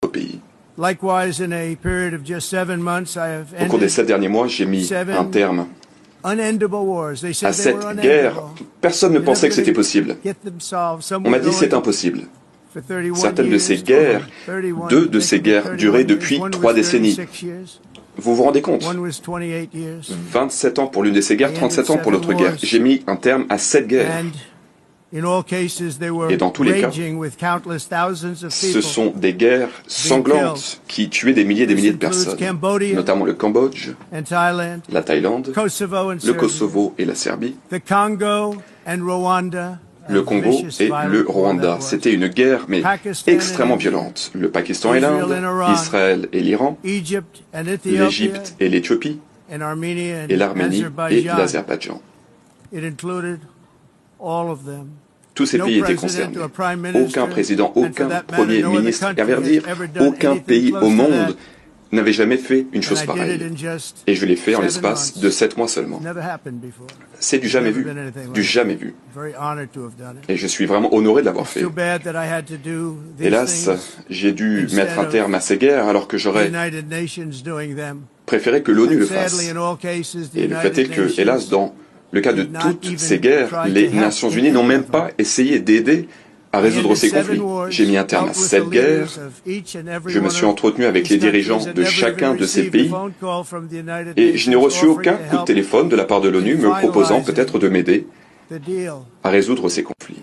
pays. Likewise, in a period of just 7 months, I have Au cours des 7 ended derniers mois, j'ai mis un terme unendable wars. They à said they were cette guerre. unendable. Personne ne pensait que c'était possible. Get them solved. Some On m'a were dit c'est going impossible. for 31 Certaines de ces years, guerres, 31, deux de they ces could be guerres 31 duraient years. depuis One 3 was décennies. 36 years. Vous vous rendez compte? One was 28 years. 27 ans pour l'une de ces guerres, 37 ans pour l'autre guerre. J'ai mis un terme à 7 guerres. And in all cases, they were Et dans tous les cas, raging with countless thousands of Ce people. sont des guerres sanglantes qui tuaient des milliers et des milliers de personnes, notamment le Cambodge, And Thailand, la Thaïlande, Kosovo and le Serbia. Kosovo et la Serbie, The Congo and Rwanda. le Congo et le Rwanda. C'était une guerre, mais extrêmement violente. Le Pakistan et l'Inde, Israël et l'Iran, Egypt and l'Égypte et l'Éthiopie, and Armenia et and l'Arménie et Azerbaijan. l'Azerbaïdjan. It included all of them. Tous ces pays étaient concernés. Aucun président, aucun premier ministre, et à vrai dire, aucun pays au monde n'avait jamais fait une chose pareille. Et je l'ai fait en l'espace de 7 mois seulement. C'est du jamais vu. Du jamais vu. Et je suis vraiment honoré de l'avoir fait. Hélas, j'ai dû mettre un terme à ces guerres alors que j'aurais préféré que l'ONU le fasse. Et le fait est que, hélas, dans le cas de toutes ces guerres, les Nations Unies n'ont même pas essayé d'aider à résoudre ces conflits. J'ai mis un terme à 7 guerres. Je me suis entretenu avec les dirigeants de chacun de ces pays et je n'ai reçu aucun coup de téléphone de la part de l'ONU me proposant peut-être de m'aider à résoudre ces conflits.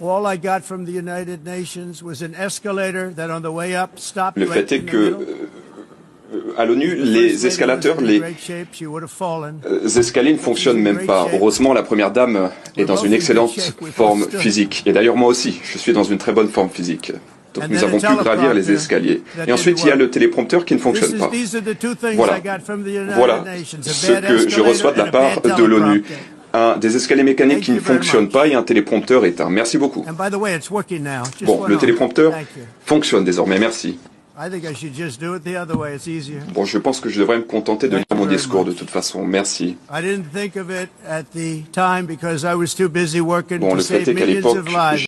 Le fait est que à l'ONU, les escalateurs, les escaliers ne fonctionnent même pas. Heureusement, la Première Dame est dans une excellente forme physique. Et d'ailleurs, moi aussi, je suis dans une très bonne forme physique. Donc nous avons pu gravir les escaliers. Et ensuite, il y a le téléprompteur qui ne fonctionne pas. Voilà ce que je reçois de la part de l'ONU. Des escaliers mécaniques qui ne fonctionnent pas et un téléprompteur éteint. Merci beaucoup. Bon, le téléprompteur fonctionne désormais. Merci. Bon, je pense que je devrais me contenter de lire mon discours de toute façon. Merci. Bon, le fait est qu'à l'époque,